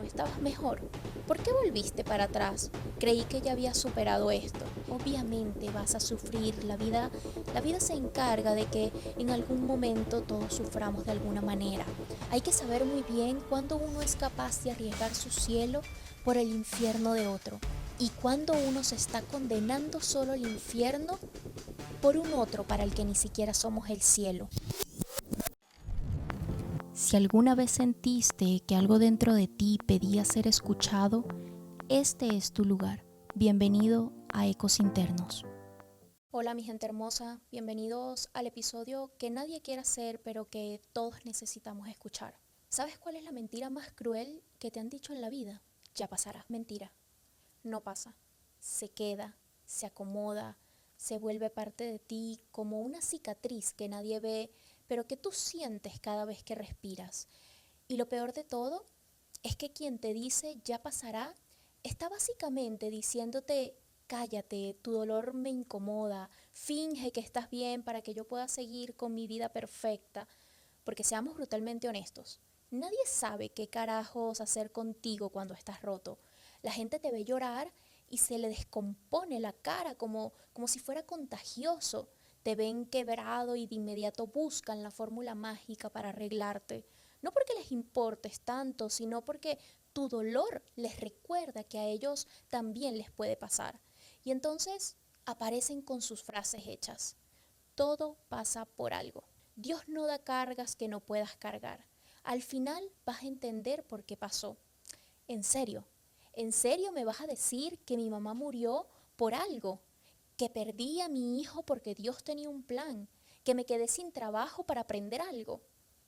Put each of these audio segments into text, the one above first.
estabas mejor. ¿Por qué volviste para atrás? Creí que ya habías superado esto. Obviamente vas a sufrir. La vida se encarga de que en algún momento todos suframos de alguna manera. Hay que saber muy bien cuándo uno es capaz de arriesgar su cielo por el infierno de otro. Y cuando uno se está condenando solo al infierno por un otro para el que ni siquiera somos el cielo. Si alguna vez sentiste que algo dentro de ti pedía ser escuchado, este es tu lugar. Bienvenido a Ecos Internos. Hola mi gente hermosa, bienvenidos al episodio que nadie quiere hacer pero que todos necesitamos escuchar. ¿Sabes cuál es la mentira más cruel que te han dicho en la vida? Ya pasará. Mentira. No pasa. Se queda, se acomoda, se vuelve parte de ti como una cicatriz que nadie ve, pero que tú sientes cada vez que respiras. Y lo peor de todo es que quien te dice ya pasará, está básicamente diciéndote cállate, tu dolor me incomoda, finge que estás bien para que yo pueda seguir con mi vida perfecta. Porque seamos brutalmente honestos, nadie sabe qué carajos hacer contigo cuando estás roto. La gente te ve llorar y se le descompone la cara como si fuera contagioso. Te ven quebrado y de inmediato buscan la fórmula mágica para arreglarte. No porque les importes tanto, sino porque tu dolor les recuerda que a ellos también les puede pasar. Y entonces aparecen con sus frases hechas. Todo pasa por algo. Dios no da cargas que no puedas cargar. Al final vas a entender por qué pasó. ¿En serio me vas a decir que mi mamá murió por algo? ¿Que perdí a mi hijo porque Dios tenía un plan? ¿Que me quedé sin trabajo para aprender algo?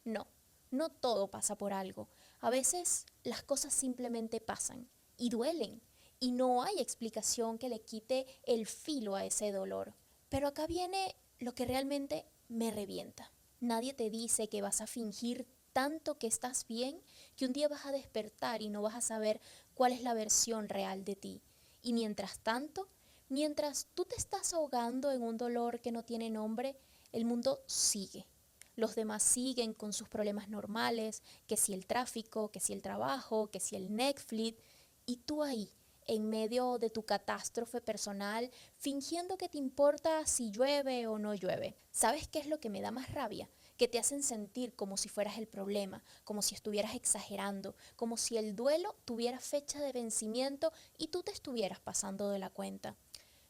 No, no todo pasa por algo. A veces las cosas simplemente pasan y duelen y no hay explicación que le quite el filo a ese dolor. Pero acá viene lo que realmente me revienta. Nadie te dice que vas a fingir tanto que estás bien que un día vas a despertar y no vas a saber cuál es la versión real de ti. Y mientras tanto, mientras tú te estás ahogando en un dolor que no tiene nombre, el mundo sigue. Los demás siguen con sus problemas normales, que si el tráfico, que si el trabajo, que si el Netflix, y tú ahí, en medio de tu catástrofe personal, fingiendo que te importa si llueve o no llueve. ¿Sabes qué es lo que me da más rabia? Que te hacen sentir como si fueras el problema, como si estuvieras exagerando, como si el duelo tuviera fecha de vencimiento y tú te estuvieras pasando de la cuenta.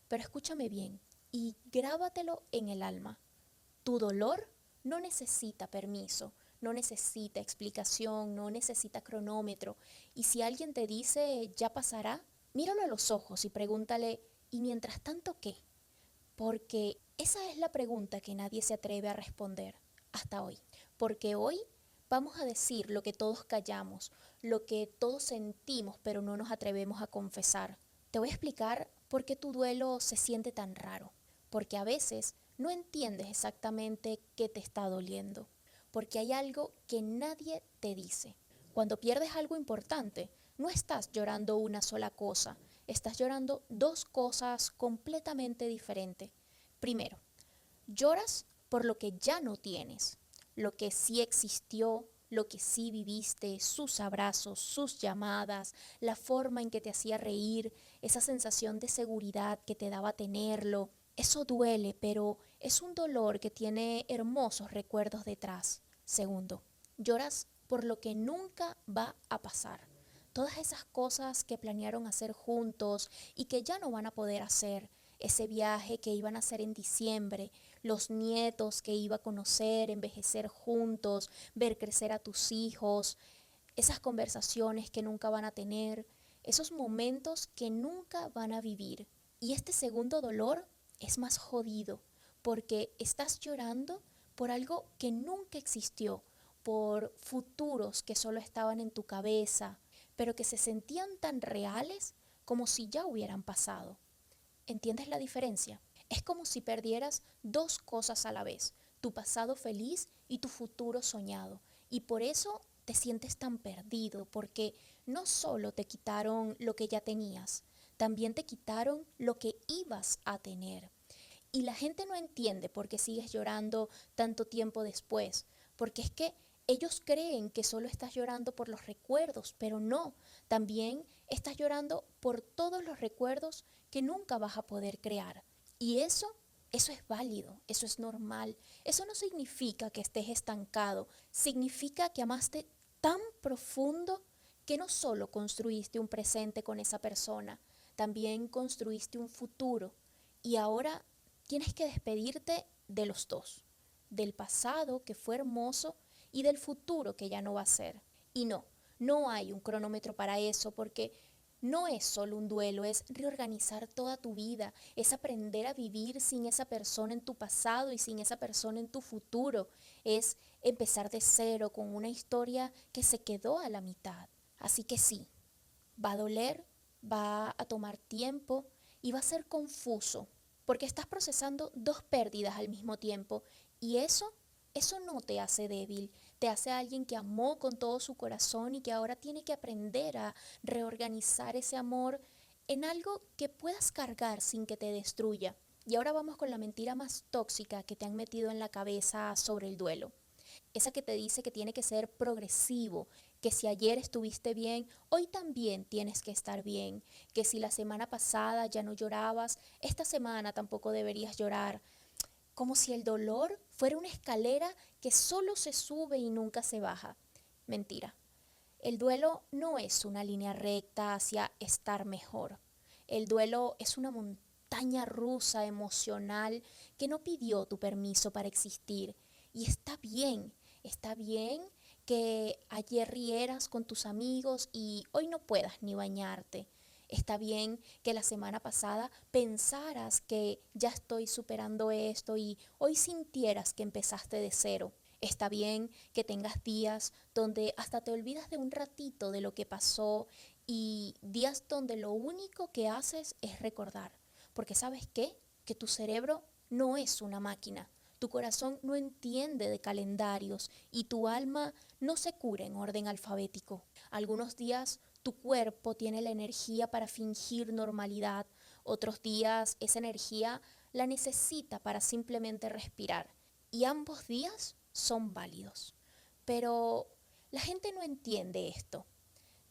Pero escúchame bien y grábatelo en el alma. Tu dolor no necesita permiso, no necesita explicación, no necesita cronómetro. Y si alguien te dice ya pasará, míralo a los ojos y pregúntale, ¿y mientras tanto qué? Porque esa es la pregunta que nadie se atreve a responder hasta hoy. Porque hoy vamos a decir lo que todos callamos, lo que todos sentimos pero no nos atrevemos a confesar. Te voy a explicar por qué tu duelo se siente tan raro. Porque a veces no entiendes exactamente qué te está doliendo. Porque hay algo que nadie te dice. Cuando pierdes algo importante, no estás llorando una sola cosa, estás llorando dos cosas completamente diferentes. Primero, lloras por lo que ya no tienes, lo que sí existió, lo que sí viviste, sus abrazos, sus llamadas, la forma en que te hacía reír, esa sensación de seguridad que te daba tenerlo. Eso duele, pero es un dolor que tiene hermosos recuerdos detrás. Segundo, lloras por lo que nunca va a pasar. Todas esas cosas que planearon hacer juntos y que ya no van a poder hacer. Ese viaje que iban a hacer en diciembre, los nietos que iba a conocer, envejecer juntos, ver crecer a tus hijos, esas conversaciones que nunca van a tener, esos momentos que nunca van a vivir. Y este segundo dolor es más jodido porque estás llorando por algo que nunca existió, por futuros que solo estaban en tu cabeza, pero que se sentían tan reales como si ya hubieran pasado. ¿Entiendes la diferencia? Es como si perdieras dos cosas a la vez, tu pasado feliz y tu futuro soñado. Y por eso te sientes tan perdido, porque no solo te quitaron lo que ya tenías, también te quitaron lo que ibas a tener. Y la gente no entiende por qué sigues llorando tanto tiempo después, porque es que Ellos creen que solo estás llorando por los recuerdos, pero no, también estás llorando por todos los recuerdos que nunca vas a poder crear. Y eso es válido, eso es normal. Eso no significa que estés estancado, significa que amaste tan profundo que no solo construiste un presente con esa persona, también construiste un futuro. Y ahora tienes que despedirte de los dos, del pasado que fue hermoso y del futuro que ya no va a ser. Y no, no hay un cronómetro para eso porque no es solo un duelo, es reorganizar toda tu vida, es aprender a vivir sin esa persona en tu pasado y sin esa persona en tu futuro, es empezar de cero con una historia que se quedó a la mitad. Así que sí, va a doler, va a tomar tiempo y va a ser confuso, porque estás procesando dos pérdidas al mismo tiempo y eso no te hace débil, te hace alguien que amó con todo su corazón y que ahora tiene que aprender a reorganizar ese amor en algo que puedas cargar sin que te destruya. Y ahora vamos con la mentira más tóxica que te han metido en la cabeza sobre el duelo. Esa que te dice que tiene que ser progresivo, que si ayer estuviste bien, hoy también tienes que estar bien, que si la semana pasada ya no llorabas, esta semana tampoco deberías llorar, como si el dolor fuera una escalera que solo se sube y nunca se baja. Mentira. El duelo no es una línea recta hacia estar mejor. El duelo es una montaña rusa emocional que no pidió tu permiso para existir. Y está bien que ayer rieras con tus amigos y hoy no puedas ni bañarte. Está bien que la semana pasada pensaras que ya estoy superando esto y hoy sintieras que empezaste de cero. Está bien que tengas días donde hasta te olvidas de un ratito de lo que pasó y días donde lo único que haces es recordar. Porque ¿sabes qué? Que tu cerebro no es una máquina. Tu corazón no entiende de calendarios y tu alma no se cura en orden alfabético. Algunos días tu cuerpo tiene la energía para fingir normalidad, otros días esa energía la necesita para simplemente respirar. Y ambos días son válidos. Pero la gente no entiende esto.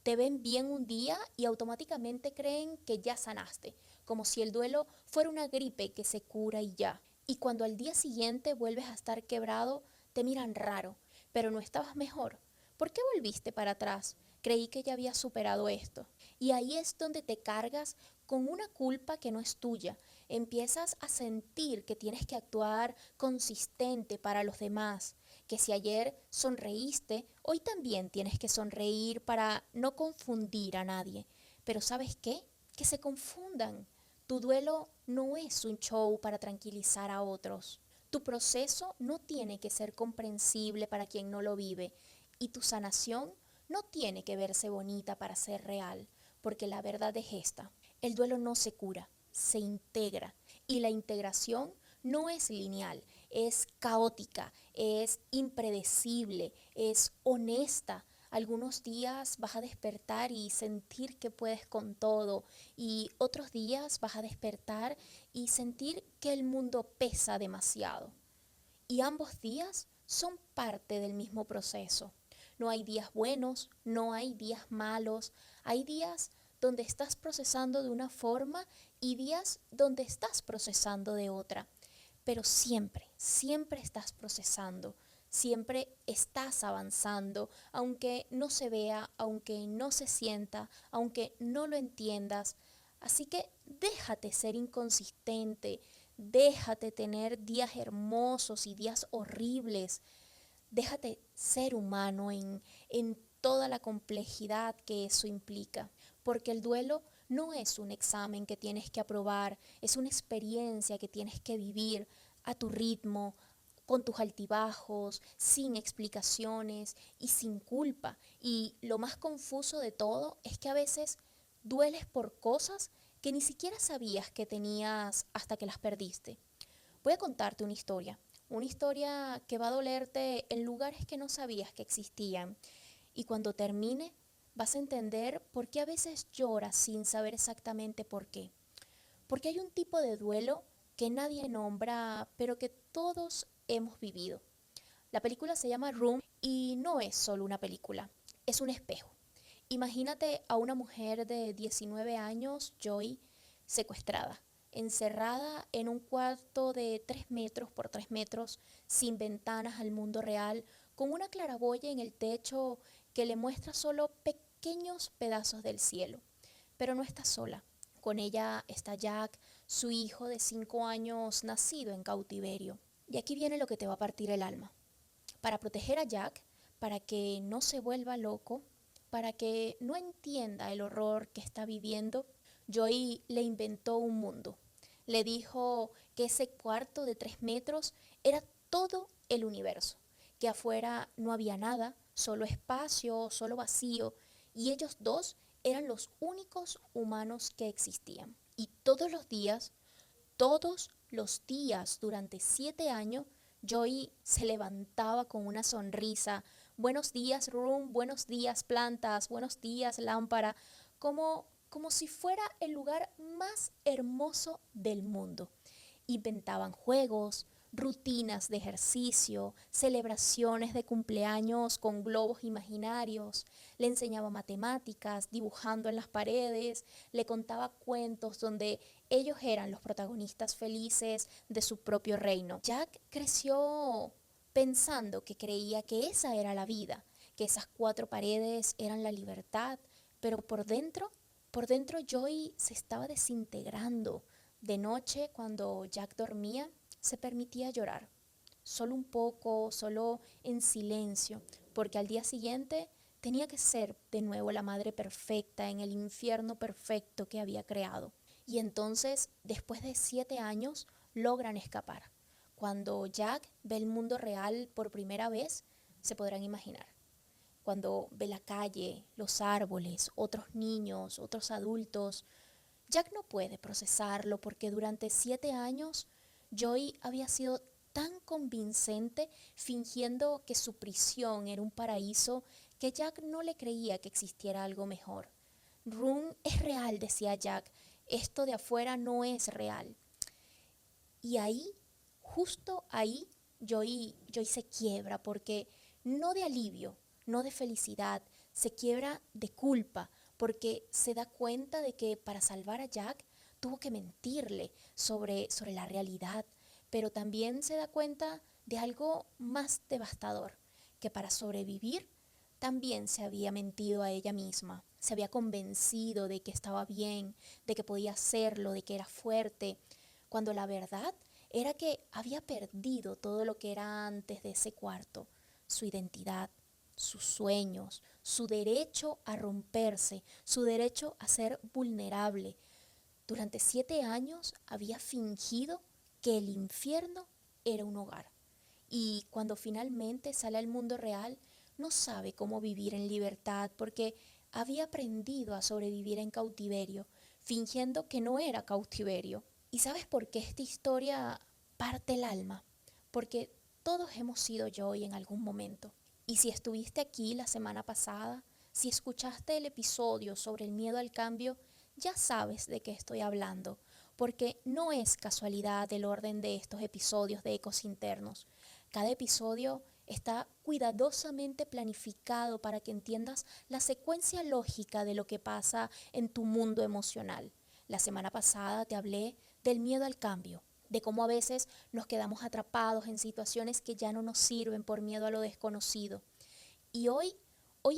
Te ven bien un día y automáticamente creen que ya sanaste, como si el duelo fuera una gripe que se cura y ya. Y cuando al día siguiente vuelves a estar quebrado, te miran raro, pero no estabas mejor. ¿Por qué volviste para atrás? Creí que ya habías superado esto. Y ahí es donde te cargas con una culpa que no es tuya. Empiezas a sentir que tienes que actuar consistente para los demás, que si ayer sonreíste, hoy también tienes que sonreír para no confundir a nadie. Pero ¿sabes qué? Que se confundan. Tu duelo no es un show para tranquilizar a otros. Tu proceso no tiene que ser comprensible para quien no lo vive y tu sanación no tiene que verse bonita para ser real, porque la verdad es esta. El duelo no se cura, se integra y la integración no es lineal, es caótica, es impredecible, es honesta. Algunos días vas a despertar y sentir que puedes con todo y otros días vas a despertar y sentir que el mundo pesa demasiado. Y ambos días son parte del mismo proceso. No hay días buenos, no hay días malos, hay días donde estás procesando de una forma y días donde estás procesando de otra. Pero siempre, siempre estás procesando, siempre estás avanzando, aunque no se vea, aunque no se sienta, aunque no lo entiendas. Así que déjate ser inconsistente, déjate tener días hermosos y días horribles. Déjate ser humano en toda la complejidad que eso implica, porque el duelo no es un examen que tienes que aprobar, es una experiencia que tienes que vivir a tu ritmo, con tus altibajos, sin explicaciones y sin culpa. Y lo más confuso de todo es que a veces dueles por cosas que ni siquiera sabías que tenías hasta que las perdiste. Voy a contarte una historia que va a dolerte en lugares que no sabías que existían. Y cuando termine, vas a entender por qué a veces lloras sin saber exactamente por qué. Porque hay un tipo de duelo que nadie nombra, pero que todos hemos vivido. La película se llama Room y no es solo una película, es un espejo. Imagínate a una mujer de 19 años, Joy, secuestrada, encerrada en un cuarto de 3 metros por 3 metros, sin ventanas al mundo real, con una claraboya en el techo que le muestra solo pequeños pedazos del cielo. Pero no está sola. Con ella está Jack, su hijo de 5 años nacido en cautiverio. Y aquí viene lo que te va a partir el alma. Para proteger a Jack, para que no se vuelva loco, para que no entienda el horror que está viviendo, Joy le inventó un mundo. Le dijo que ese cuarto de 3 metros era todo el universo, que afuera no había nada, solo espacio, solo vacío, y ellos dos eran los únicos humanos que existían. Y todos los días durante 7 años, Joy se levantaba con una sonrisa. Buenos días, room, buenos días, plantas, buenos días, lámpara, como si fuera el lugar más hermoso del mundo. Inventaban juegos, rutinas de ejercicio, celebraciones de cumpleaños con globos imaginarios, le enseñaba matemáticas, dibujando en las paredes, le contaba cuentos donde ellos eran los protagonistas felices de su propio reino. Jack creció pensando que creía que esa era la vida, que esas 4 paredes eran la libertad, pero por dentro Joy se estaba desintegrando. De noche, cuando Jack dormía, se permitía llorar, solo un poco, solo en silencio, porque al día siguiente tenía que ser de nuevo la madre perfecta en el infierno perfecto que había creado. Y entonces, después de 7 años, logran escapar. Cuando Jack ve el mundo real por primera vez, se podrán imaginar. Cuando ve la calle, los árboles, otros niños, otros adultos, Jack no puede procesarlo porque durante 7 años Joy había sido tan convincente fingiendo que su prisión era un paraíso que Jack no le creía que existiera algo mejor. Room es real, decía Jack, esto de afuera no es real. Y ahí, justo ahí, Joy se quiebra porque no de alivio, no de felicidad, se quiebra de culpa porque se da cuenta de que para salvar a Jack tuvo que mentirle sobre la realidad, pero también se da cuenta de algo más devastador, que para sobrevivir también se había mentido a ella misma, se había convencido de que estaba bien, de que podía hacerlo, de que era fuerte, cuando la verdad era que había perdido todo lo que era antes de ese cuarto, su identidad, sus sueños, su derecho a romperse, su derecho a ser vulnerable. Durante 7 años había fingido que el infierno era un hogar. Y cuando finalmente sale al mundo real, no sabe cómo vivir en libertad porque había aprendido a sobrevivir en cautiverio, fingiendo que no era cautiverio. ¿Y sabes por qué esta historia parte el alma? Porque todos hemos sido Joy en algún momento. Y si estuviste aquí la semana pasada, si escuchaste el episodio sobre el miedo al cambio, ya sabes de qué estoy hablando, porque no es casualidad el orden de estos episodios de Ecos Internos. Cada episodio está cuidadosamente planificado para que entiendas la secuencia lógica de lo que pasa en tu mundo emocional. La semana pasada te hablé del miedo al cambio, de cómo a veces nos quedamos atrapados en situaciones que ya no nos sirven por miedo a lo desconocido. Y hoy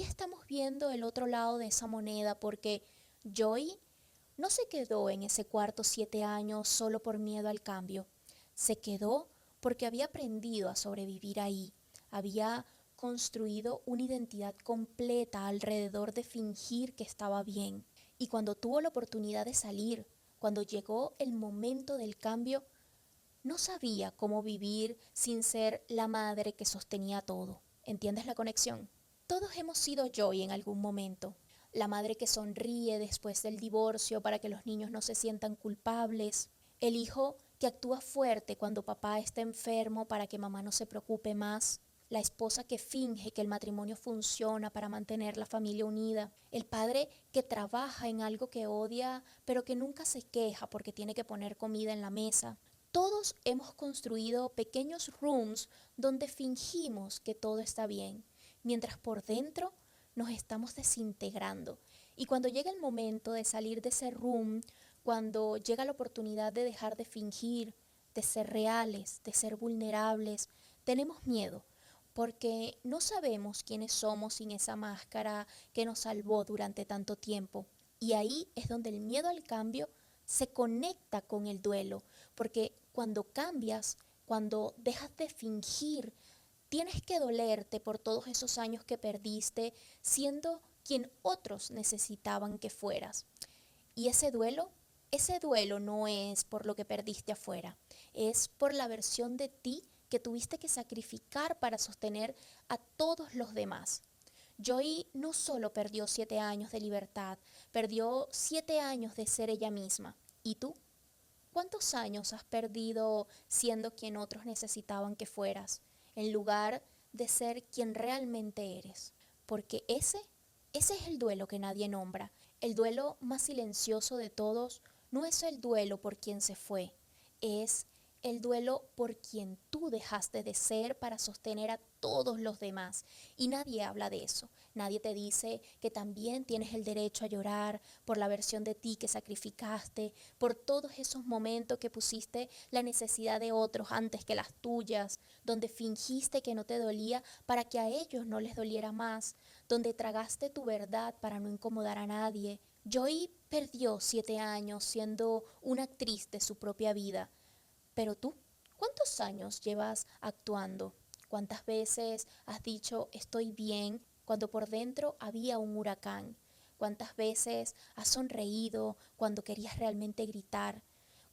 estamos viendo el otro lado de esa moneda porque Joy no se quedó en ese cuarto 7 años solo por miedo al cambio. Se quedó porque había aprendido a sobrevivir ahí. Había construido una identidad completa alrededor de fingir que estaba bien. Y cuando tuvo la oportunidad de salir, cuando llegó el momento del cambio, no sabía cómo vivir sin ser la madre que sostenía todo. ¿Entiendes la conexión? Todos hemos sido Joy en algún momento. La madre que sonríe después del divorcio para que los niños no se sientan culpables. El hijo que actúa fuerte cuando papá está enfermo para que mamá no se preocupe más. La esposa que finge que el matrimonio funciona para mantener la familia unida. El padre que trabaja en algo que odia, pero que nunca se queja porque tiene que poner comida en la mesa. Todos hemos construido pequeños rooms donde fingimos que todo está bien, mientras por dentro nos estamos desintegrando. Y cuando llega el momento de salir de ese room, cuando llega la oportunidad de dejar de fingir, de ser reales, de ser vulnerables, tenemos miedo, porque no sabemos quiénes somos sin esa máscara que nos salvó durante tanto tiempo. Y ahí es donde el miedo al cambio se conecta con el duelo, porque cuando cambias, cuando dejas de fingir, tienes que dolerte por todos esos años que perdiste siendo quien otros necesitaban que fueras. Y ese duelo no es por lo que perdiste afuera, es por la versión de ti que tuviste que sacrificar para sostener a todos los demás. Joy no solo perdió 7 años de libertad, perdió 7 años de ser ella misma. ¿Y tú? ¿Cuántos años has perdido siendo quien otros necesitaban que fueras, en lugar de ser quien realmente eres? Porque ese es el duelo que nadie nombra. El duelo más silencioso de todos no es el duelo por quien se fue, es el duelo por quien tú dejaste de ser para sostener a todos los demás. Y nadie habla de eso. Nadie te dice que también tienes el derecho a llorar por la versión de ti que sacrificaste, por todos esos momentos que pusiste la necesidad de otros antes que las tuyas, donde fingiste que no te dolía para que a ellos no les doliera más, donde tragaste tu verdad para no incomodar a nadie. Joy perdió 7 años siendo una actriz de su propia vida. Pero tú, ¿cuántos años llevas actuando? ¿Cuántas veces has dicho estoy bien cuando por dentro había un huracán? ¿Cuántas veces has sonreído cuando querías realmente gritar?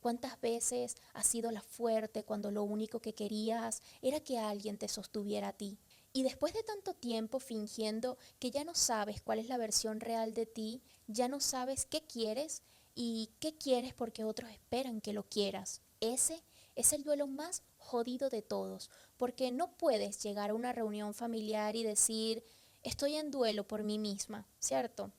¿Cuántas veces has sido la fuerte cuando lo único que querías era que alguien te sostuviera a ti? Y después de tanto tiempo fingiendo que ya no sabes cuál es la versión real de ti, ya no sabes qué quieres y qué quieres porque otros esperan que lo quieras. Ese es el duelo más jodido de todos, porque no puedes llegar a una reunión familiar y decir, estoy en duelo por mí misma, ¿cierto?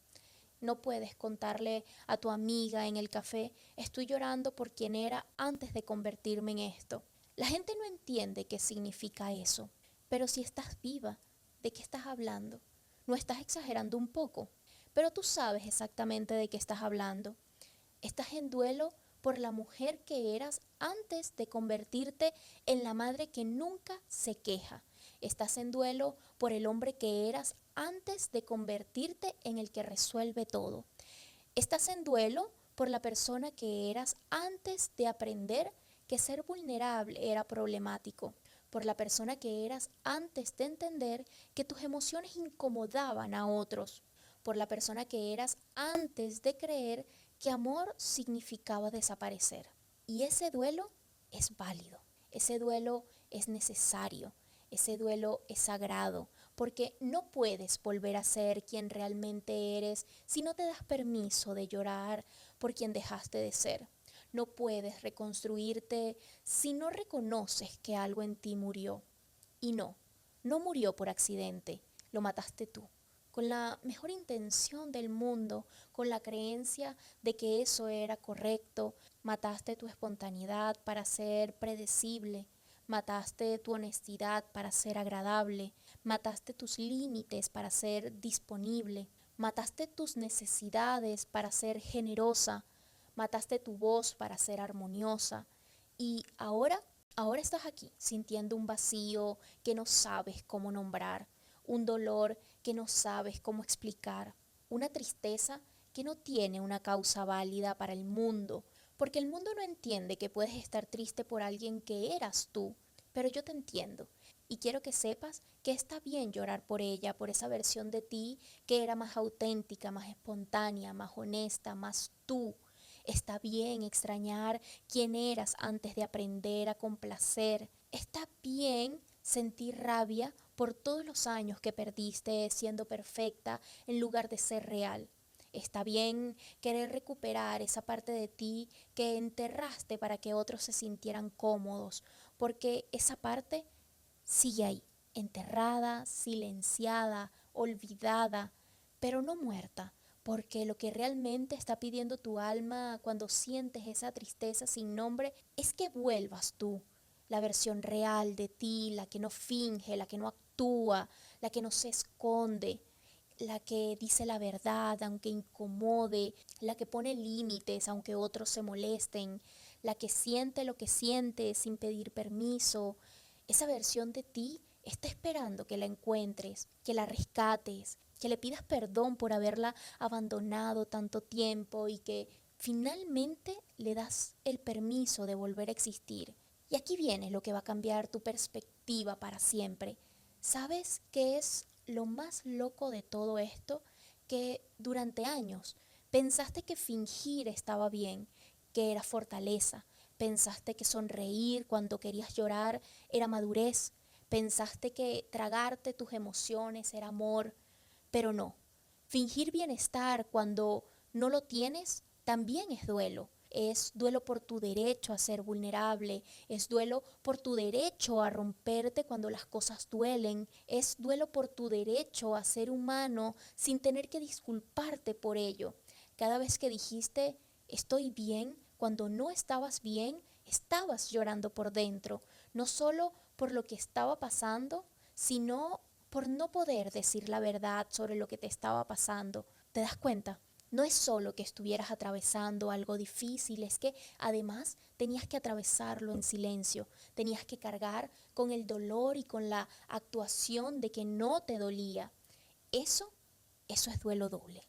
No puedes contarle a tu amiga en el café, estoy llorando por quien era antes de convertirme en esto. La gente no entiende qué significa eso, pero si estás viva, ¿de qué estás hablando? ¿No estás exagerando un poco? Pero tú sabes exactamente de qué estás hablando. Estás en duelo por la mujer que eras antes de convertirte en la madre que nunca se queja. Estás en duelo por el hombre que eras antes de convertirte en el que resuelve todo. Estás en duelo por la persona que eras antes de aprender que ser vulnerable era problemático, por la persona que eras antes de entender que tus emociones incomodaban a otros, por la persona que eras antes de creer que amor significaba desaparecer. Y ese duelo es válido, ese duelo es necesario, ese duelo es sagrado, porque no puedes volver a ser quien realmente eres si no te das permiso de llorar por quien dejaste de ser. No puedes reconstruirte si no reconoces que algo en ti murió. Y no murió por accidente, lo mataste tú, con la mejor intención del mundo, con la creencia de que eso era correcto. Mataste tu espontaneidad para ser predecible, mataste tu honestidad para ser agradable, mataste tus límites para ser disponible, mataste tus necesidades para ser generosa, mataste tu voz para ser armoniosa. Y ahora estás aquí sintiendo un vacío que no sabes cómo nombrar, un dolor que no sabes cómo explicar, una tristeza que no tiene una causa válida para el mundo, porque el mundo no entiende que puedes estar triste por alguien que eras tú, pero yo te entiendo. Y quiero que sepas que está bien llorar por ella, por esa versión de ti que era más auténtica, más espontánea, más honesta, más tú. Está bien extrañar quién eras antes de aprender a complacer. Está bien sentir rabia por todos los años que perdiste siendo perfecta en lugar de ser real. Está bien querer recuperar esa parte de ti que enterraste para que otros se sintieran cómodos, porque esa parte sigue ahí, enterrada, silenciada, olvidada, pero no muerta, porque lo que realmente está pidiendo tu alma cuando sientes esa tristeza sin nombre es que vuelvas tú, la versión real de ti, la que no finge, la que no actúa, la que no se esconde, la que dice la verdad aunque incomode, la que pone límites aunque otros se molesten, la que siente lo que siente sin pedir permiso. Esa versión de ti está esperando que la encuentres, que la rescates, que le pidas perdón por haberla abandonado tanto tiempo y que finalmente le das el permiso de volver a existir. Y aquí viene lo que va a cambiar tu perspectiva para siempre. ¿Sabes qué es lo más loco de todo esto? Que durante años pensaste que fingir estaba bien, que era fortaleza. Pensaste que sonreír cuando querías llorar era madurez. Pensaste que tragarte tus emociones era amor. Pero no, fingir bienestar cuando no lo tienes también es duelo. Es duelo por tu derecho a ser vulnerable, es duelo por tu derecho a romperte cuando las cosas duelen, es duelo por tu derecho a ser humano sin tener que disculparte por ello. Cada vez que dijiste estoy bien, cuando no estabas bien, estabas llorando por dentro, no solo por lo que estaba pasando, sino por no poder decir la verdad sobre lo que te estaba pasando. ¿Te das cuenta? No es solo que estuvieras atravesando algo difícil, es que además tenías que atravesarlo en silencio, tenías que cargar con el dolor y con la actuación de que no te dolía. Eso, eso es duelo doble.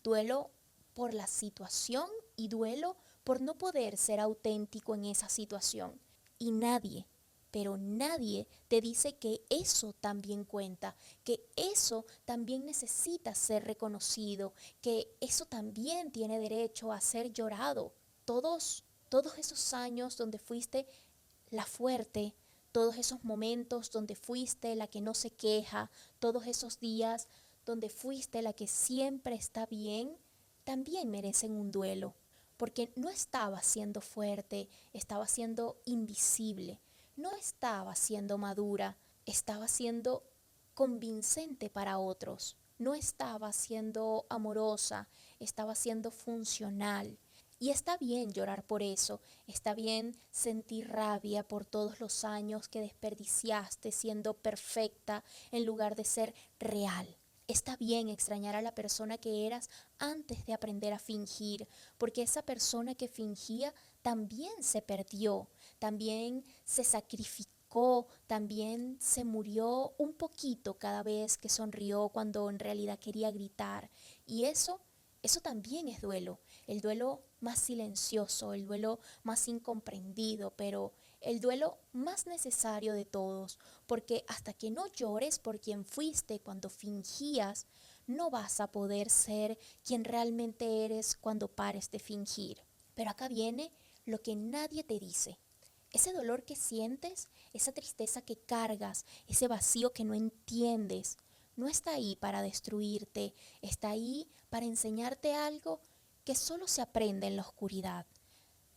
Duelo por la situación y duelo por no poder ser auténtico en esa situación. Y nadie, pero nadie te dice que eso también cuenta, que eso también necesita ser reconocido, que eso también tiene derecho a ser llorado. Todos esos años donde fuiste la fuerte, todos esos momentos donde fuiste la que no se queja, todos esos días donde fuiste la que siempre está bien, también merecen un duelo, porque no estaba siendo fuerte, estaba siendo invisible, no estaba siendo madura, estaba siendo convincente para otros, no estaba siendo amorosa, estaba siendo funcional. Y está bien llorar por eso, está bien sentir rabia por todos los años que desperdiciaste siendo perfecta en lugar de ser real. Está bien extrañar a la persona que eras antes de aprender a fingir, porque esa persona que fingía también se perdió, también se sacrificó, también se murió un poquito cada vez que sonrió cuando en realidad quería gritar. Y eso también es duelo, el duelo más silencioso, el duelo más incomprendido, pero el duelo más necesario de todos, porque hasta que no llores por quien fuiste cuando fingías, no vas a poder ser quien realmente eres cuando pares de fingir. Pero acá viene lo que nadie te dice. Ese dolor que sientes, esa tristeza que cargas, ese vacío que no entiendes, no está ahí para destruirte, está ahí para enseñarte algo que solo se aprende en la oscuridad.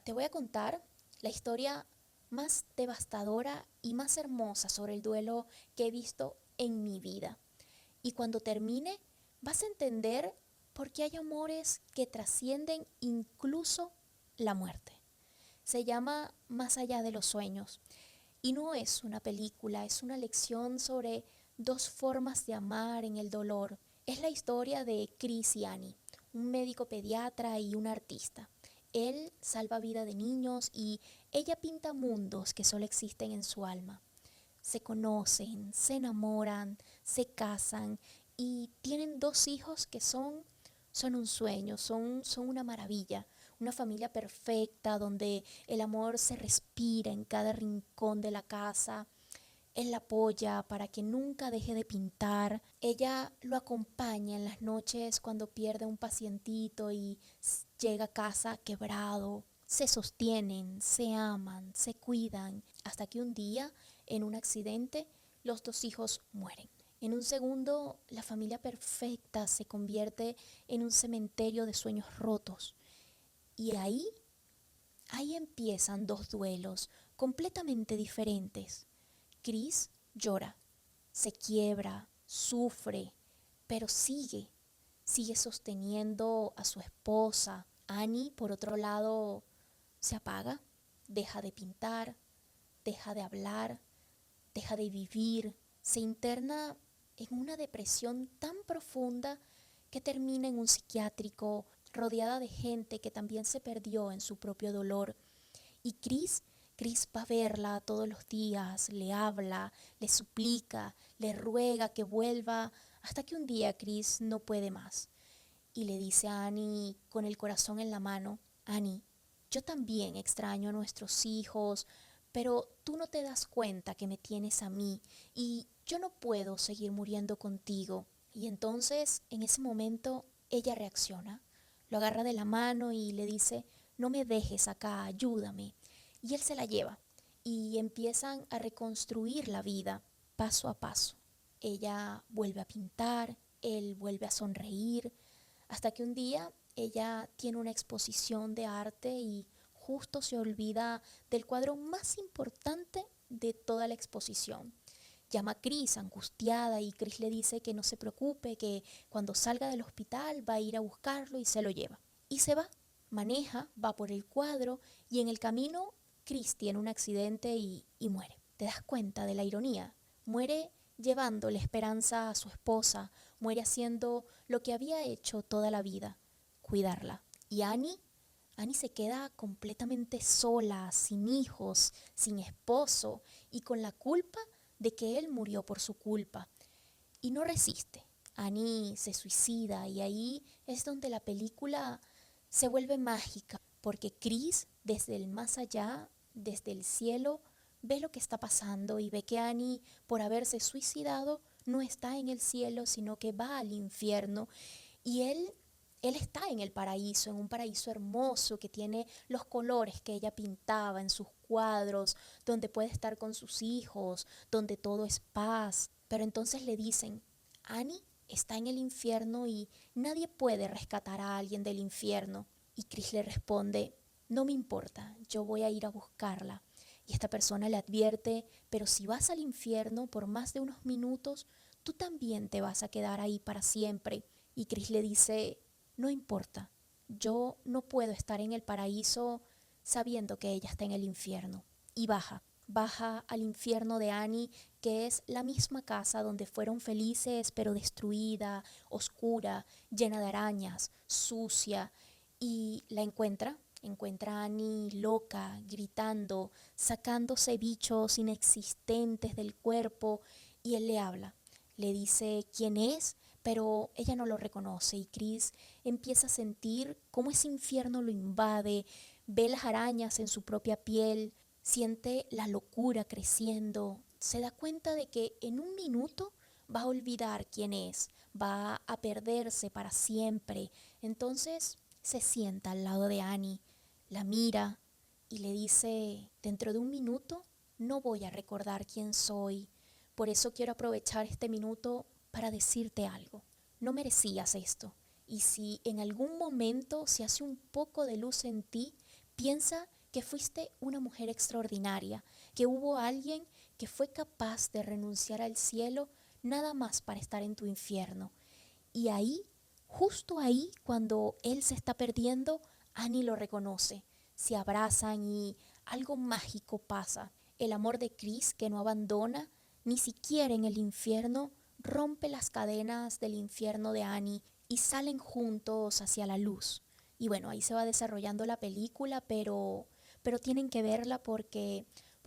Te voy a contar la historia más devastadora y más hermosa sobre el duelo que he visto en mi vida. Y cuando termine, vas a entender por qué hay amores que trascienden incluso la muerte. Se llama Más allá de los sueños. Y no es una película, es una lección sobre dos formas de amar en el dolor. Es la historia de Chris y Annie, un médico pediatra y un artista. Él salva vida de niños y ella pinta mundos que solo existen en su alma. Se conocen, se enamoran, se casan y tienen dos hijos que son un sueño, son una maravilla. Una familia perfecta donde el amor se respira en cada rincón de la casa. Él la apoya para que nunca deje de pintar. Ella lo acompaña en las noches cuando pierde un pacientito y llega a casa quebrado. Se sostienen, se aman, se cuidan, hasta que un día, en un accidente, los dos hijos mueren. En un segundo, la familia perfecta se convierte en un cementerio de sueños rotos. Y ahí empiezan dos duelos completamente diferentes. Chris llora, se quiebra, sufre, pero sigue. sigue sosteniendo a su esposa. Annie, por otro lado, se apaga, deja de pintar, deja de hablar, deja de vivir, se interna en una depresión tan profunda que termina en un psiquiátrico rodeada de gente que también se perdió en su propio dolor. Y Chris va a verla todos los días, le habla, le suplica, le ruega que vuelva, hasta que un día Chris no puede más y le dice a Annie con el corazón en la mano: Annie, yo también extraño a nuestros hijos, pero tú no te das cuenta que me tienes a mí y yo no puedo seguir muriendo contigo. Y entonces, en ese momento, ella reacciona, lo agarra de la mano y le dice: no me dejes acá, ayúdame. Y él se la lleva y empiezan a reconstruir la vida paso a paso. Ella vuelve a pintar, él vuelve a sonreír, hasta que un día ella tiene una exposición de arte y justo se olvida del cuadro más importante de toda la exposición. Llama a Chris angustiada y Chris le dice que no se preocupe, que cuando salga del hospital va a ir a buscarlo y se lo lleva. Y se va, maneja, va por el cuadro y en el camino Chris tiene un accidente y muere. ¿Te das cuenta de la ironía? Muere llevándole esperanza a su esposa, muere haciendo lo que había hecho toda la vida, cuidarla. Y Annie se queda completamente sola, sin hijos, sin esposo y con la culpa de que él murió por su culpa. Y no resiste. Annie se suicida y ahí es donde la película se vuelve mágica, porque Chris, desde el más allá, desde el cielo, ve lo que está pasando y ve que Annie, por haberse suicidado, no está en el cielo, sino que va al infierno. Y él está en el paraíso, en un paraíso hermoso que tiene los colores que ella pintaba en sus cuadros, donde puede estar con sus hijos, donde todo es paz. Pero entonces le dicen: Annie está en el infierno y nadie puede rescatar a alguien del infierno. Y Chris le responde: no me importa, yo voy a ir a buscarla. Y esta persona le advierte: pero si vas al infierno por más de unos minutos, tú también te vas a quedar ahí para siempre. Y Chris le dice: no importa, yo no puedo estar en el paraíso sabiendo que ella está en el infierno. Y baja al infierno de Annie, que es la misma casa donde fueron felices, pero destruida, oscura, llena de arañas, sucia, y la encuentra a Annie loca, gritando, sacándose bichos inexistentes del cuerpo, y él le habla, le dice quién es, pero ella no lo reconoce y Chris empieza a sentir cómo ese infierno lo invade, ve las arañas en su propia piel, siente la locura creciendo, se da cuenta de que en un minuto va a olvidar quién es, va a perderse para siempre. Entonces se sienta al lado de Annie, la mira y le dice: dentro de un minuto no voy a recordar quién soy, por eso quiero aprovechar este minuto para decirte algo. No merecías esto, y si en algún momento se hace un poco de luz en ti, piensa que fuiste una mujer extraordinaria, que hubo alguien que fue capaz de renunciar al cielo nada más para estar en tu infierno. Y ahí, justo ahí, cuando él se está perdiendo, Annie lo reconoce. Se abrazan y algo mágico pasa. El amor de Chris, que no abandona, ni siquiera en el infierno, rompe las cadenas del infierno de Annie y salen juntos hacia la luz. Y bueno, ahí se va desarrollando la película, pero tienen que verla porque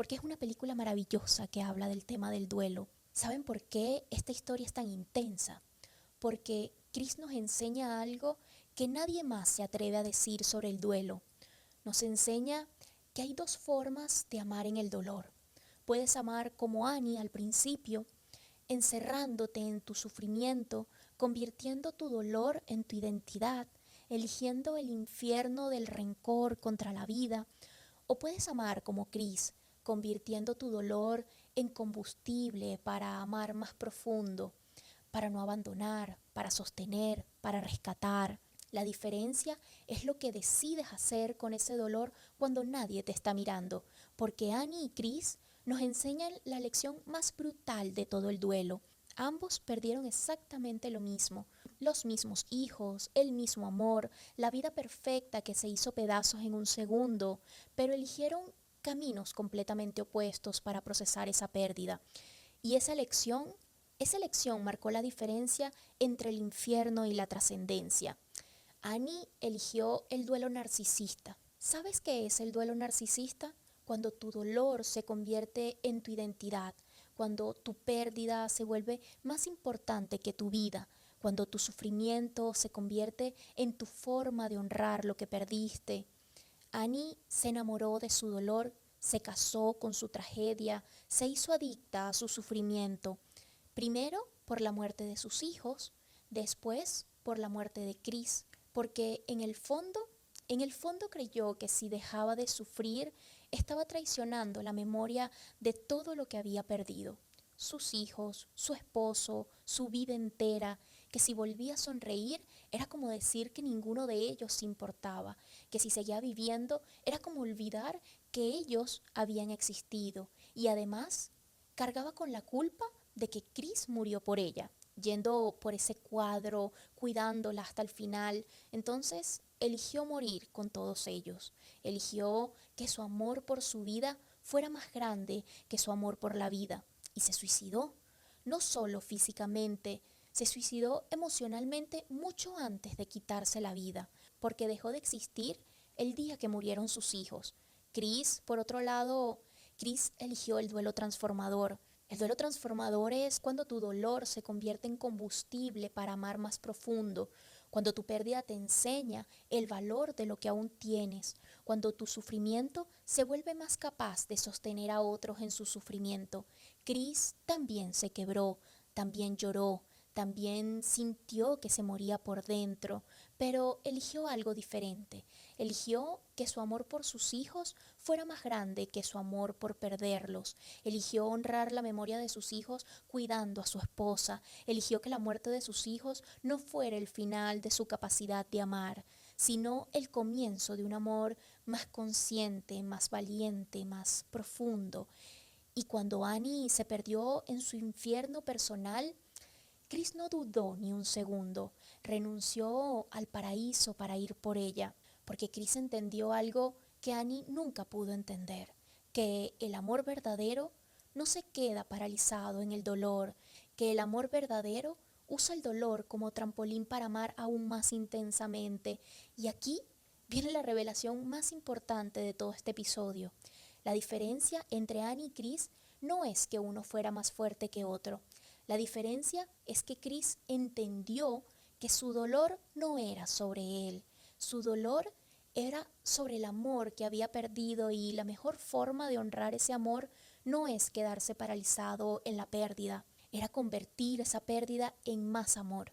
es una película maravillosa que habla del tema del duelo. ¿Saben por qué esta historia es tan intensa? Porque Chris nos enseña algo que nadie más se atreve a decir sobre el duelo. Nos enseña que hay dos formas de amar en el dolor. Puedes amar como Annie al principio, encerrándote en tu sufrimiento, convirtiendo tu dolor en tu identidad, eligiendo el infierno del rencor contra la vida. O puedes amar como Chris, convirtiendo tu dolor en combustible para amar más profundo, para no abandonar, para sostener, para rescatar. La diferencia es lo que decides hacer con ese dolor cuando nadie te está mirando, porque Annie y Chris nos enseñan la lección más brutal de todo el duelo. Ambos perdieron exactamente lo mismo, los mismos hijos, el mismo amor, la vida perfecta que se hizo pedazos en un segundo, pero eligieron caminos completamente opuestos para procesar esa pérdida. Y esa elección marcó la diferencia entre el infierno y la trascendencia. Annie eligió el duelo narcisista. ¿Sabes qué es el duelo narcisista? Cuando tu dolor se convierte en tu identidad, cuando tu pérdida se vuelve más importante que tu vida, cuando tu sufrimiento se convierte en tu forma de honrar lo que perdiste. Annie se enamoró de su dolor, se casó con su tragedia, se hizo adicta a su sufrimiento, primero por la muerte de sus hijos, después por la muerte de Chris, porque en el fondo creyó que si dejaba de sufrir, estaba traicionando la memoria de todo lo que había perdido. Sus hijos, su esposo, su vida entera, que si volvía a sonreír era como decir que ninguno de ellos importaba, que si seguía viviendo era como olvidar que ellos habían existido y además cargaba con la culpa de que Chris murió por ella, yendo por ese cuadro, cuidándola hasta el final. Entonces eligió morir con todos ellos, eligió que su amor por su vida fuera más grande que su amor por la vida y se suicidó, no solo físicamente, se suicidó emocionalmente mucho antes de quitarse la vida, porque dejó de existir el día que murieron sus hijos. Chris, por otro lado, Chris eligió el duelo transformador. El duelo transformador es cuando tu dolor se convierte en combustible para amar más profundo, cuando tu pérdida te enseña el valor de lo que aún tienes, cuando tu sufrimiento se vuelve más capaz de sostener a otros en su sufrimiento. Chris también se quebró, también lloró, también sintió que se moría por dentro, pero eligió algo diferente. Eligió que su amor por sus hijos fuera más grande que su amor por perderlos. Eligió honrar la memoria de sus hijos cuidando a su esposa. Eligió que la muerte de sus hijos no fuera el final de su capacidad de amar, sino el comienzo de un amor más consciente, más valiente, más profundo. Y cuando Annie se perdió en su infierno personal, Chris no dudó ni un segundo, renunció al paraíso para ir por ella, porque Chris entendió algo que Annie nunca pudo entender, que el amor verdadero no se queda paralizado en el dolor, que el amor verdadero usa el dolor como trampolín para amar aún más intensamente. Y aquí viene la revelación más importante de todo este episodio. La diferencia entre Annie y Chris no es que uno fuera más fuerte que otro. La diferencia es que Chris entendió que su dolor no era sobre él, su dolor era sobre el amor que había perdido y la mejor forma de honrar ese amor no es quedarse paralizado en la pérdida, era convertir esa pérdida en más amor.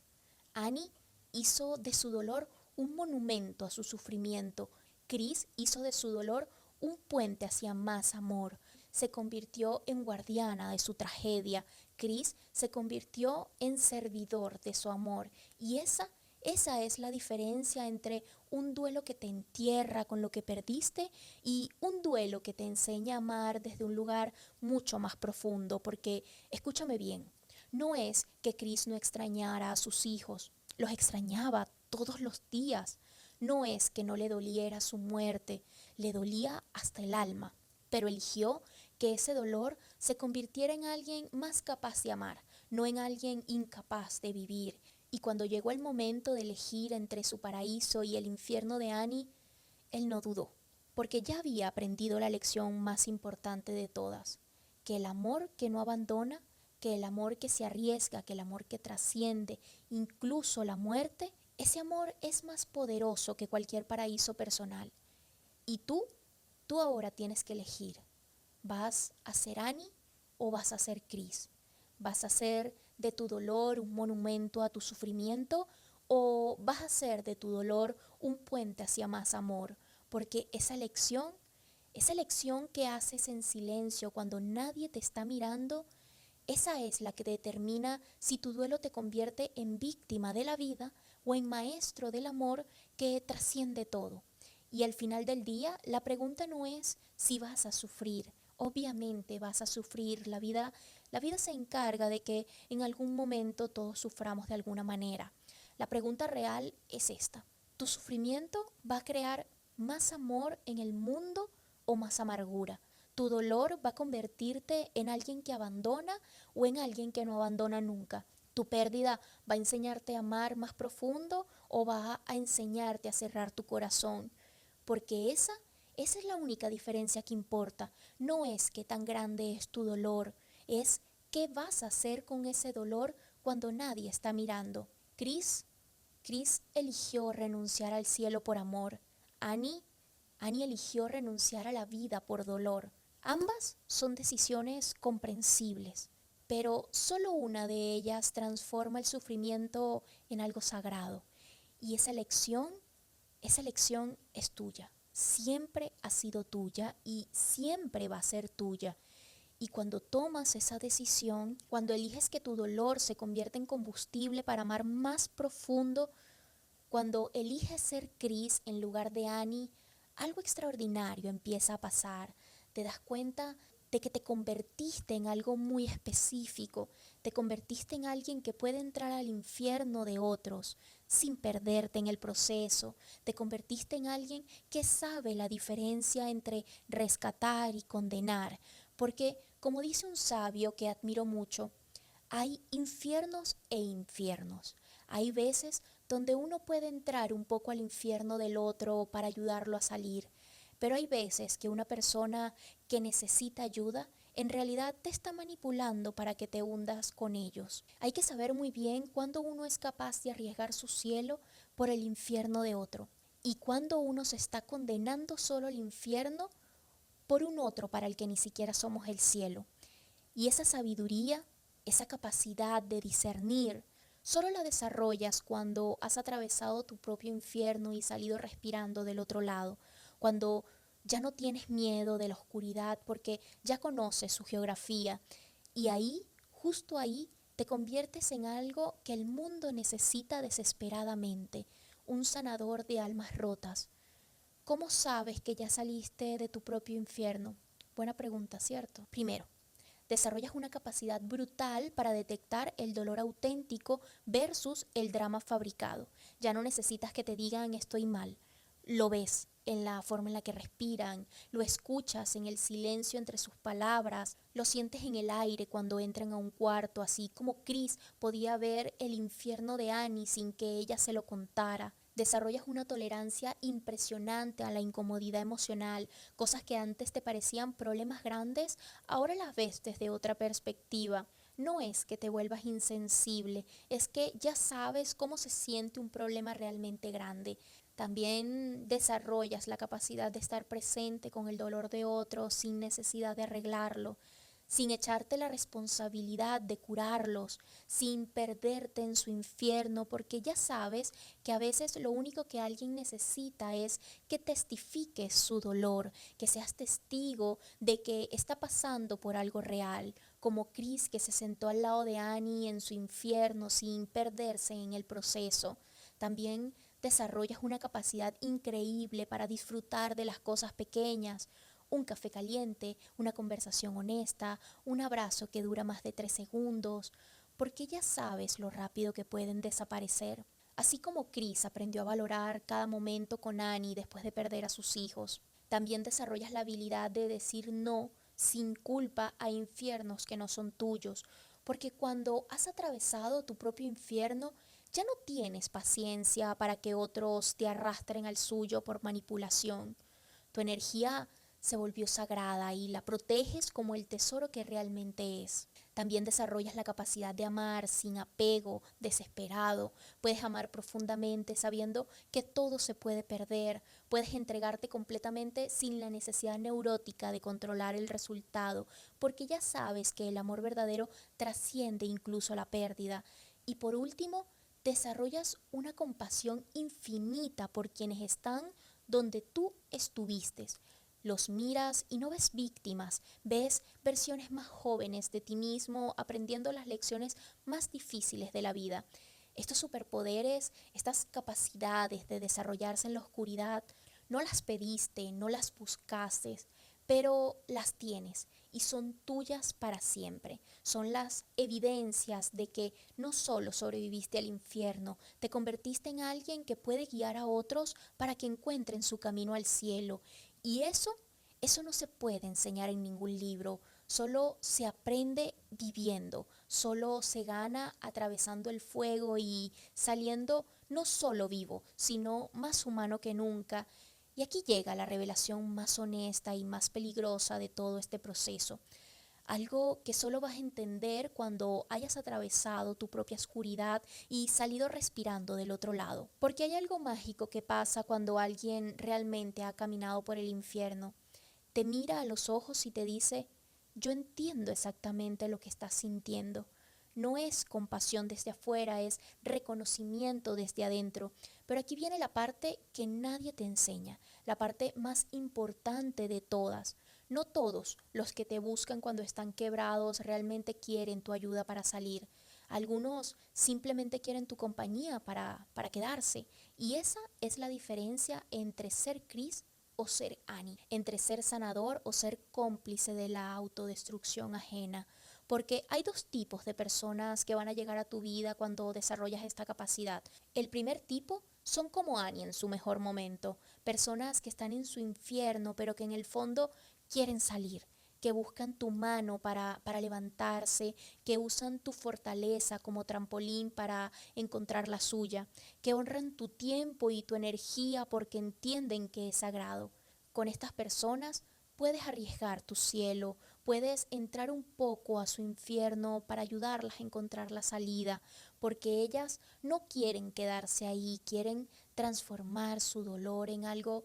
Annie hizo de su dolor un monumento a su sufrimiento. Chris hizo de su dolor un puente hacia más amor. Se convirtió en guardiana de su tragedia. Chris se convirtió en servidor de su amor. Y esa es la diferencia entre un duelo que te entierra con lo que perdiste y un duelo que te enseña a amar desde un lugar mucho más profundo. Porque, escúchame bien, no es que Chris no extrañara a sus hijos, los extrañaba todos los días. No es que no le doliera su muerte, le dolía hasta el alma, pero eligió que ese dolor se convirtiera en alguien más capaz de amar, no en alguien incapaz de vivir. Y cuando llegó el momento de elegir entre su paraíso y el infierno de Annie, él no dudó, porque ya había aprendido la lección más importante de todas, que el amor que no abandona, que el amor que se arriesga, que el amor que trasciende, incluso la muerte, ese amor es más poderoso que cualquier paraíso personal. Y tú ahora tienes que elegir. ¿Vas a ser Annie o vas a ser Chris? ¿Vas a hacer de tu dolor un monumento a tu sufrimiento o vas a hacer de tu dolor un puente hacia más amor? Porque esa elección que haces en silencio cuando nadie te está mirando, esa es la que determina si tu duelo te convierte en víctima de la vida o en maestro del amor que trasciende todo. Y al final del día, la pregunta no es si vas a sufrir. Obviamente vas a sufrir. La vida se encarga de que en algún momento todos suframos de alguna manera. La pregunta real es esta: ¿tu sufrimiento va a crear más amor en el mundo o más amargura? ¿Tu dolor va a convertirte en alguien que abandona o en alguien que no abandona nunca? ¿Tu pérdida va a enseñarte a amar más profundo o va a enseñarte a cerrar tu corazón? Porque esa es la única diferencia que importa. No es qué tan grande es tu dolor, es qué vas a hacer con ese dolor cuando nadie está mirando. Chris eligió renunciar al cielo por amor. Annie eligió renunciar a la vida por dolor. Ambas son decisiones comprensibles, pero solo una de ellas transforma el sufrimiento en algo sagrado. Y esa elección es tuya. Siempre ha sido tuya y siempre va a ser tuya. Y cuando tomas esa decisión, cuando eliges que tu dolor se convierta en combustible para amar más profundo, cuando eliges ser Chris en lugar de Annie, algo extraordinario empieza a pasar. Te das cuenta de que te convertiste en algo muy específico, te convertiste en alguien que puede entrar al infierno de otros sin perderte en el proceso, te convertiste en alguien que sabe la diferencia entre rescatar y condenar, porque como dice un sabio que admiro mucho, hay infiernos e infiernos. Hay veces donde uno puede entrar un poco al infierno del otro para ayudarlo a salir, pero hay veces que una persona que necesita ayuda en realidad te está manipulando para que te hundas con ellos. Hay que saber muy bien cuándo uno es capaz de arriesgar su cielo por el infierno de otro y cuándo uno se está condenando solo al infierno por un otro para el que ni siquiera somos el cielo. Y esa sabiduría, esa capacidad de discernir, solo la desarrollas cuando has atravesado tu propio infierno y salido respirando del otro lado, cuando ya no tienes miedo de la oscuridad porque ya conoces su geografía. Y ahí, justo ahí, te conviertes en algo que el mundo necesita desesperadamente, un sanador de almas rotas. ¿Cómo sabes que ya saliste de tu propio infierno? Buena pregunta, ¿cierto? Primero, desarrollas una capacidad brutal para detectar el dolor auténtico versus el drama fabricado. Ya no necesitas que te digan estoy mal. Lo ves en la forma en la que respiran, lo escuchas en el silencio entre sus palabras, lo sientes en el aire cuando entran a un cuarto, así como Chris podía ver el infierno de Annie sin que ella se lo contara. Desarrollas una tolerancia impresionante a la incomodidad emocional, cosas que antes te parecían problemas grandes, ahora las ves desde otra perspectiva. No es que te vuelvas insensible, es que ya sabes cómo se siente un problema realmente grande. También desarrollas la capacidad de estar presente con el dolor de otros sin necesidad de arreglarlo, sin echarte la responsabilidad de curarlos, sin perderte en su infierno, porque ya sabes que a veces lo único que alguien necesita es que testifiques su dolor, que seas testigo de que está pasando por algo real, como Chris que se sentó al lado de Annie en su infierno sin perderse en el proceso. También desarrollas una capacidad increíble para disfrutar de las cosas pequeñas, un café caliente, una conversación honesta, un abrazo que dura más de 3 segundos, porque ya sabes lo rápido que pueden desaparecer. Así como Chris aprendió a valorar cada momento con Annie después de perder a sus hijos, también desarrollas la habilidad de decir no sin culpa a infiernos que no son tuyos, porque cuando has atravesado tu propio infierno, ya no tienes paciencia para que otros te arrastren al suyo por manipulación. Tu energía se volvió sagrada y la proteges como el tesoro que realmente es. También desarrollas la capacidad de amar sin apego, desesperado. Puedes amar profundamente sabiendo que todo se puede perder. Puedes entregarte completamente sin la necesidad neurótica de controlar el resultado, porque ya sabes que el amor verdadero trasciende incluso la pérdida. Y por último, desarrollas una compasión infinita por quienes están donde tú estuviste. Los miras y no ves víctimas, ves versiones más jóvenes de ti mismo aprendiendo las lecciones más difíciles de la vida. Estos superpoderes, estas capacidades de desarrollarse en la oscuridad, no las pediste, no las buscaste, pero las tienes y son tuyas para siempre. Son las evidencias de que no solo sobreviviste al infierno, te convertiste en alguien que puede guiar a otros para que encuentren su camino al cielo. Y eso no se puede enseñar en ningún libro, solo se aprende viviendo, solo se gana atravesando el fuego y saliendo no solo vivo, sino más humano que nunca. Y aquí llega la revelación más honesta y más peligrosa de todo este proceso. Algo que solo vas a entender cuando hayas atravesado tu propia oscuridad y salido respirando del otro lado. Porque hay algo mágico que pasa cuando alguien realmente ha caminado por el infierno. Te mira a los ojos y te dice: yo entiendo exactamente lo que estás sintiendo. No es compasión desde afuera, es reconocimiento desde adentro. Pero aquí viene la parte que nadie te enseña, la parte más importante de todas. No todos los que te buscan cuando están quebrados realmente quieren tu ayuda para salir. Algunos simplemente quieren tu compañía para quedarse. Y esa es la diferencia entre ser Chris o ser Annie, entre ser sanador o ser cómplice de la autodestrucción ajena. Porque hay dos tipos de personas que van a llegar a tu vida cuando desarrollas esta capacidad. El primer tipo son como Annie en su mejor momento, personas que están en su infierno pero que en el fondo quieren salir, que buscan tu mano para levantarse, que usan tu fortaleza como trampolín para encontrar la suya, que honran tu tiempo y tu energía porque entienden que es sagrado. Con estas personas puedes arriesgar tu cielo, puedes entrar un poco a su infierno para ayudarlas a encontrar la salida, porque ellas no quieren quedarse ahí, quieren transformar su dolor en algo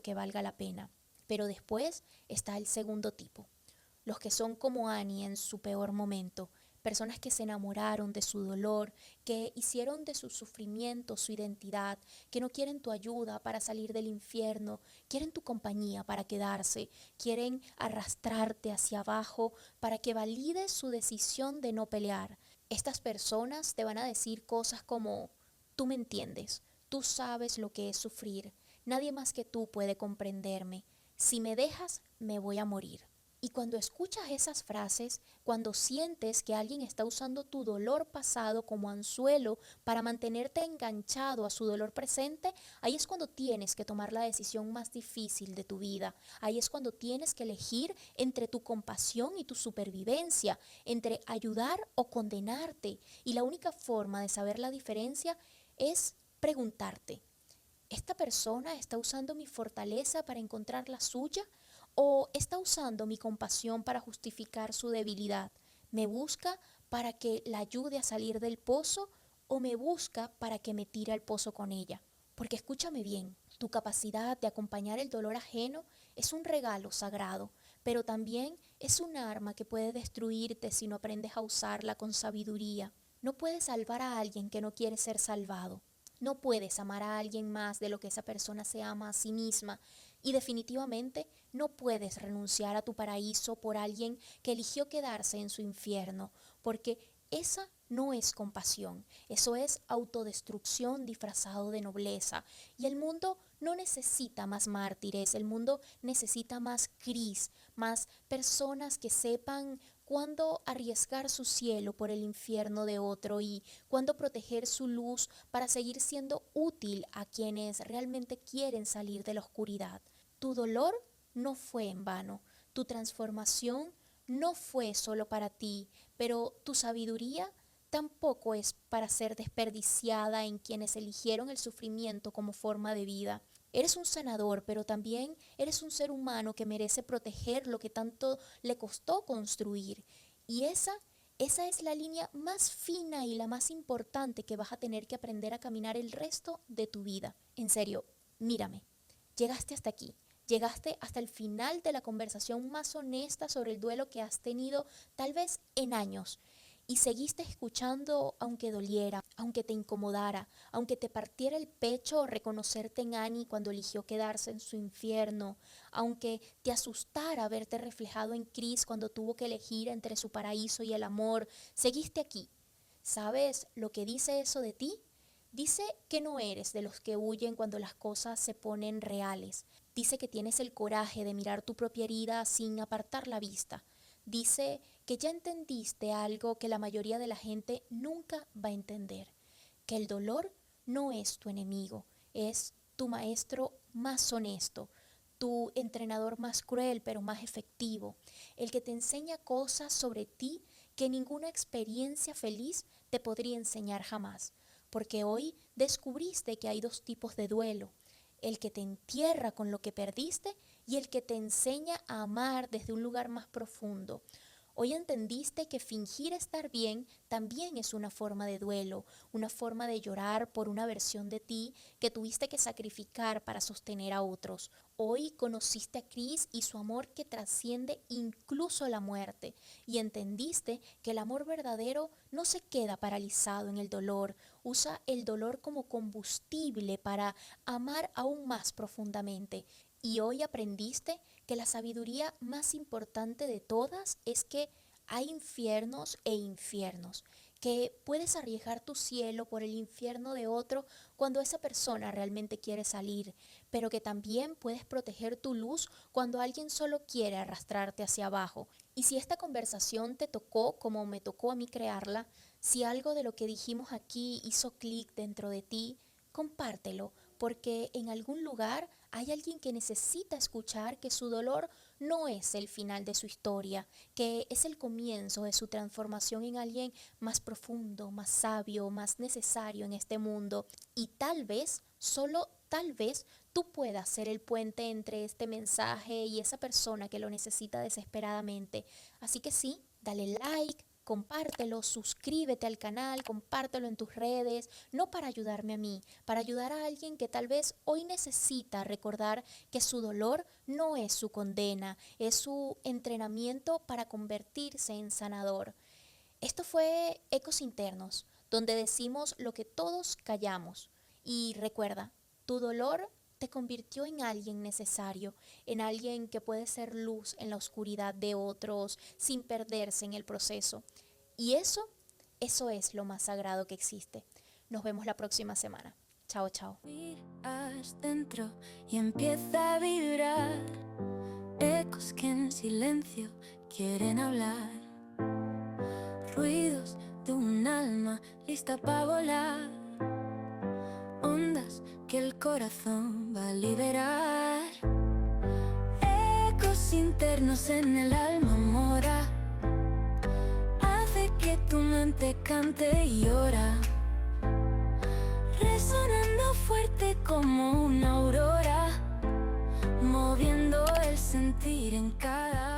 que valga la pena. Pero después está el segundo tipo, los que son como Annie en su peor momento, personas que se enamoraron de su dolor, que hicieron de su sufrimiento su identidad, que no quieren tu ayuda para salir del infierno, quieren tu compañía para quedarse, quieren arrastrarte hacia abajo para que valides su decisión de no pelear. Estas personas te van a decir cosas como: tú me entiendes, tú sabes lo que es sufrir, nadie más que tú puede comprenderme. Si me dejas, me voy a morir. Y cuando escuchas esas frases, cuando sientes que alguien está usando tu dolor pasado como anzuelo para mantenerte enganchado a su dolor presente, ahí es cuando tienes que tomar la decisión más difícil de tu vida. Ahí es cuando tienes que elegir entre tu compasión y tu supervivencia, entre ayudar o condenarte. Y la única forma de saber la diferencia es preguntarte: ¿esta persona está usando mi fortaleza para encontrar la suya? ¿O está usando mi compasión para justificar su debilidad? ¿Me busca para que la ayude a salir del pozo o me busca para que me tire al pozo con ella? Porque escúchame bien, tu capacidad de acompañar el dolor ajeno es un regalo sagrado, pero también es un arma que puede destruirte si no aprendes a usarla con sabiduría. No puedes salvar a alguien que no quiere ser salvado. No puedes amar a alguien más de lo que esa persona se ama a sí misma, y definitivamente no puedes renunciar a tu paraíso por alguien que eligió quedarse en su infierno, porque esa no es compasión, eso es autodestrucción disfrazado de nobleza. Y el mundo no necesita más mártires, el mundo necesita más Cris, más personas que sepan cuándo arriesgar su cielo por el infierno de otro y cuándo proteger su luz para seguir siendo útil a quienes realmente quieren salir de la oscuridad. Tu dolor no fue en vano, tu transformación no fue solo para ti, pero tu sabiduría tampoco es para ser desperdiciada en quienes eligieron el sufrimiento como forma de vida. Eres un sanador, pero también eres un ser humano que merece proteger lo que tanto le costó construir. Y esa es la línea más fina y la más importante que vas a tener que aprender a caminar el resto de tu vida. En serio, mírame, llegaste hasta aquí. Llegaste hasta el final de la conversación más honesta sobre el duelo que has tenido tal vez en años. Y seguiste escuchando aunque doliera, aunque te incomodara, aunque te partiera el pecho reconocerte en Annie cuando eligió quedarse en su infierno, aunque te asustara verte reflejado en Chris cuando tuvo que elegir entre su paraíso y el amor, seguiste aquí. ¿Sabes lo que dice eso de ti? Dice que no eres de los que huyen cuando las cosas se ponen reales. Dice que tienes el coraje de mirar tu propia herida sin apartar la vista. Dice que ya entendiste algo que la mayoría de la gente nunca va a entender, que el dolor no es tu enemigo, es tu maestro más honesto, tu entrenador más cruel pero más efectivo, el que te enseña cosas sobre ti que ninguna experiencia feliz te podría enseñar jamás. Porque hoy descubriste que hay dos tipos de duelo, el que te entierra con lo que perdiste y el que te enseña a amar desde un lugar más profundo. Hoy entendiste que fingir estar bien también es una forma de duelo, una forma de llorar por una versión de ti que tuviste que sacrificar para sostener a otros. Hoy conociste a Chris y su amor que trasciende incluso la muerte y entendiste que el amor verdadero no se queda paralizado en el dolor, usa el dolor como combustible para amar aún más profundamente. Y hoy aprendiste que la sabiduría más importante de todas es que hay infiernos e infiernos, que puedes arriesgar tu cielo por el infierno de otro cuando esa persona realmente quiere salir, pero que también puedes proteger tu luz cuando alguien solo quiere arrastrarte hacia abajo. Y si esta conversación te tocó como me tocó a mí crearla, si algo de lo que dijimos aquí hizo clic dentro de ti, compártelo, porque en algún lugar hay alguien que necesita escuchar que su dolor no es el final de su historia, que es el comienzo de su transformación en alguien más profundo, más sabio, más necesario en este mundo. Y tal vez, solo tal vez, tú puedas ser el puente entre este mensaje y esa persona que lo necesita desesperadamente. Así que sí, dale like, compártelo, suscríbete al canal, compártelo en tus redes, no para ayudarme a mí, para ayudar a alguien que tal vez hoy necesita recordar que su dolor no es su condena, es su entrenamiento para convertirse en sanador. Esto fue Ecos Internos, donde decimos lo que todos callamos. Y recuerda, tu dolor te convirtió en alguien necesario, en alguien que puede ser luz en la oscuridad de otros sin perderse en el proceso. Y eso es lo más sagrado que existe. Nos vemos la próxima semana. Chao, chao. Miras dentro y empieza a vibrar, ecos que en silencio quieren hablar, ruidos de un alma lista para volar, ondas que el corazón va a liberar, ecos internos en el alma mora, hace que tu mente cante y ora, resonando fuerte como una aurora, moviendo el sentir en cada